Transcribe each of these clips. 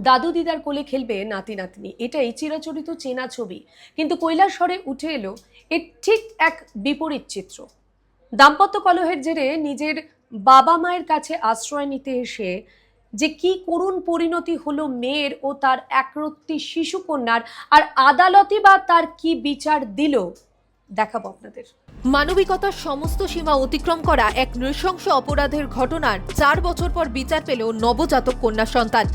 দাদু দিদার কোলে খেলবে নাতি নাতনি, এটাই চিরাচরিত চেনা ছবি। কিন্তু কৈলাসহরে উঠে এলো এর ঠিক এক বিপরীত চিত্র। দাম্পত্য কলহের জেরে নিজের বাবা মায়ের কাছে আশ্রয় নিতে এসে যে কি করুণ পরিণতি হলো মেয়ের ও তার একরত্তি শিশু কন্যার, আর আদালতই বা তার কি বিচার দিল দেখাবো আপনাদের। মানবিকতার সমস্ত সীমা অতিক্রম করা এক নৃশংস অপরাধের ঘটনার 4 বছর পর বিচার পেল নবজাতক কন্যা সন্তান।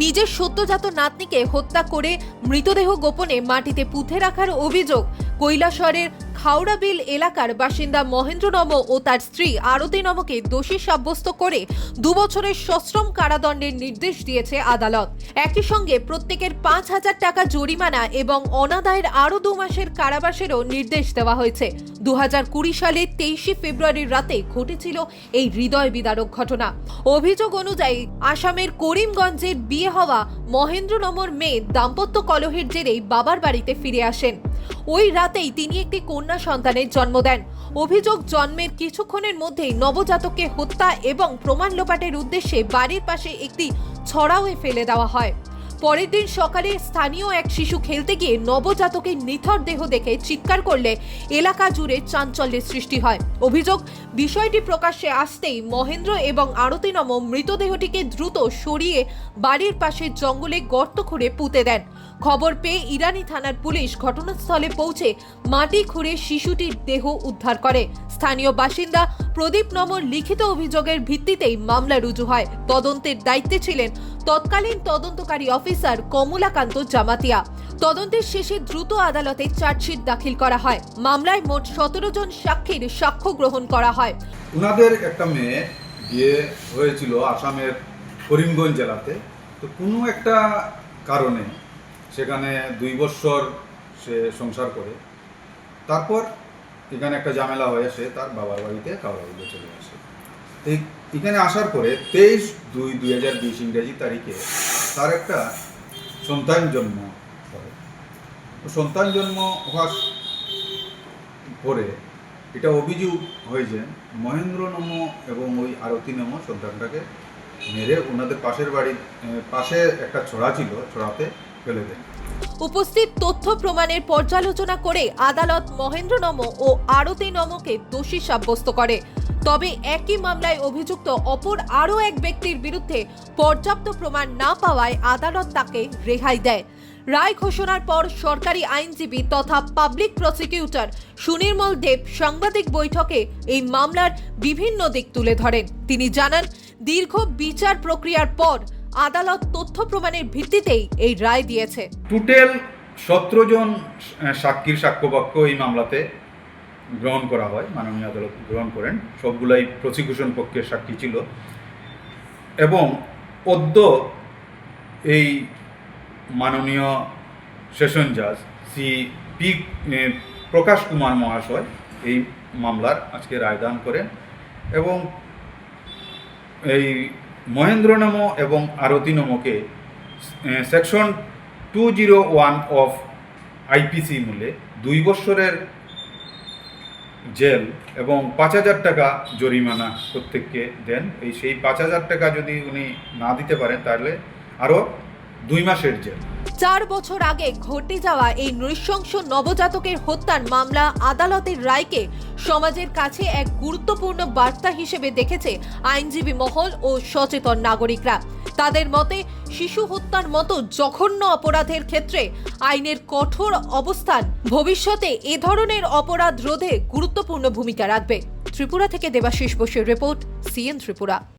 নিজের সদ্যজাত নাতনিকে হত্যা করে মৃতদেহ গোপনে মাটিতে পুঁতে রাখার অভিযোগ কৈলাসহরের খাওড়াবিল এলাকার বাসিন্দা মহেন্দ্র নম ও তার স্ত্রী আরতি নমকে দোষী সাব্যস্ত করে 2 বছরের সশ্রম কারাদণ্ডের নির্দেশ দিয়েছে আদালত। একই সঙ্গে প্রত্যেকের 5,000 টাকা জরিমানা এবং অনাদায়ের আরও 2 মাসের কারাবাসেরও নির্দেশ দেওয়া হয়েছে। 2020 সালে 23 ফেব্রুয়ারির রাতে ঘটেছিল এই হৃদয় বিদারক ঘটনা। অভিযোগ অনুযায়ী আসামের করিমগঞ্জের বিয়ে হওয়া মহেন্দ্র নমর মেয়ে দাম্পত্য কলহের জেরেই বাবার বাড়িতে ফিরে আসেন। ওই রাতেই তিনি একটি কন্যা সন্তানের জন্ম দেন। অভিযোগ, জন্মের কিছুক্ষণের মধ্যেই নবজাতককে হত্যা এবং প্রমাণ লোপাটের উদ্দেশ্যে বাড়ির পাশে একটি ছড়াওয়ে ফেলে দেওয়া হয়। পরের দিন সকালে স্থানীয় এক শিশু খেলতে গিয়ে নবজাতকের নিথর দেহ দেখে চিৎকার করলে এলাকা জুড়ে চাঞ্চল্যের সৃষ্টি হয়। অভিযোগ, বিষয়টি প্রকাশ্যে আসতেই মহেন্দ্র এবং আরতি নম মৃতদেহটিকে দ্রুত সরিয়ে বাড়ির পাশে জঙ্গলে গর্ত খুঁড়ে পুঁতে দেন। খবর পেয়ে ইরানি থানার পুলিশ ঘটনাস্থলে পৌঁছে মাটি খুঁড়ে শিশুটির দেহ উদ্ধার করে। স্থানীয় বাসিন্দা প্রদীপ নমর লিখিত অভিযোগের ভিত্তিতেই মামলা রুজু হয়। তদন্তের দায়িত্বে ছিলেন তৎকালীন তদন্তকারী অফিসার কমলাকান্ত জামাতিয়া। তদন্তের শেষে দ্রুত আদালতে চার্জশিট দাখিল করা হয়। মামলায় মোট 17 জন সাক্ষীর সাক্ষ্য গ্রহণ করা হয়। ওনাদের একটা মেয়ে বিয়ে হয়েছিল আসামের করিমগঞ্জ জেলাতে। তো কোনো একটা কারণে সেখানে 2 বছর সে সংসার করে, তারপর এখানে একটা ঝামেলা হয়ে সে তার বাবার বাড়িতে কাউরাবিলে চলে আসে। এখানে আসার পরে 23/2/2020 ইংরেজি তারিখে তার একটা সন্তান জন্ম হয়। সন্তান জন্ম হওয়ার পরে এটা অভিযোগ হয়েছে মহেন্দ্র নম এবং ওই আরতি নম সন্তানটাকে মেরে ওনাদের পাশের বাড়ির পাশে একটা ছড়া ছিল, ছড়াতে ফেলে দেন। উপস্থিত তথ্য প্রমাণের পর্যালোচনা করে আদালত মহেন্দ্র নম ও আরতি নমকে দোষী সাব্যস্ত করে। তবে একই মামলায় অভিযুক্ত অপর আরও এক ব্যক্তির বিরুদ্ধে পর্যাপ্ত প্রমাণ না পাওয়ায় আদালত তাকে রেহাই দেয়। রায় ঘোষণার পর সরকারি আইনজীবী তথা পাবলিক প্রসিকিউটর সুনির্মল দেব সাংবাদিক বৈঠকে এই মামলার বিভিন্ন দিক তুলে ধরেন। তিনি জানান, দীর্ঘ বিচার প্রক্রিয়ার পর আদালত তথ্য প্রমাণের ভিত্তিতেই এই রায় দিয়েছে। টোটাল 17 জন সাক্ষীর সাক্ষ্যবাক্য এই মামলাতে গ্রহণ করা হয়, মাননীয় আদালত গ্রহণ করেন। সবগুলাই প্রসিকিউশন পক্ষের সাক্ষী ছিল এবং অদ্য এই মাননীয় সেশন জাজ শ্রী পি প্রকাশ কুমার মহাশয় এই মামলার আজকে রায়দান করেন এবং এই মহেন্দ্র নম এবং আরতি নমকে সেকশন 201 অফ আইপিসি মূল্যে 2 বছরের জেল এবং 5,000 টাকা জরিমানা প্রত্যেককে দেন। সেই 5,000 টাকা যদি উনি না দিতে পারেন তাহলে আরও 2 মাসের জেল। 4 বছর আগে ঘটে যাওয়া এই নৃশংস নবজাতকের হত্যার মামলা আদালতের রায়কে সমাজের কাছে এক গুরুত্বপূর্ণ বার্তা হিসেবে দেখেছে আইনজীবী মহল ও সচেতন নাগরিকরা। তাদের মতে, শিশু হত্যার মতো জঘন্য অপরাধের ক্ষেত্রে আইনের কঠোর অবস্থান ভবিষ্যতে এ ধরনের অপরাধ রোধে গুরুত্বপূর্ণ ভূমিকা রাখবে। ত্রিপুরা থেকে দেবাশিস বসুর রিপোর্ট, সিএন ত্রিপুরা।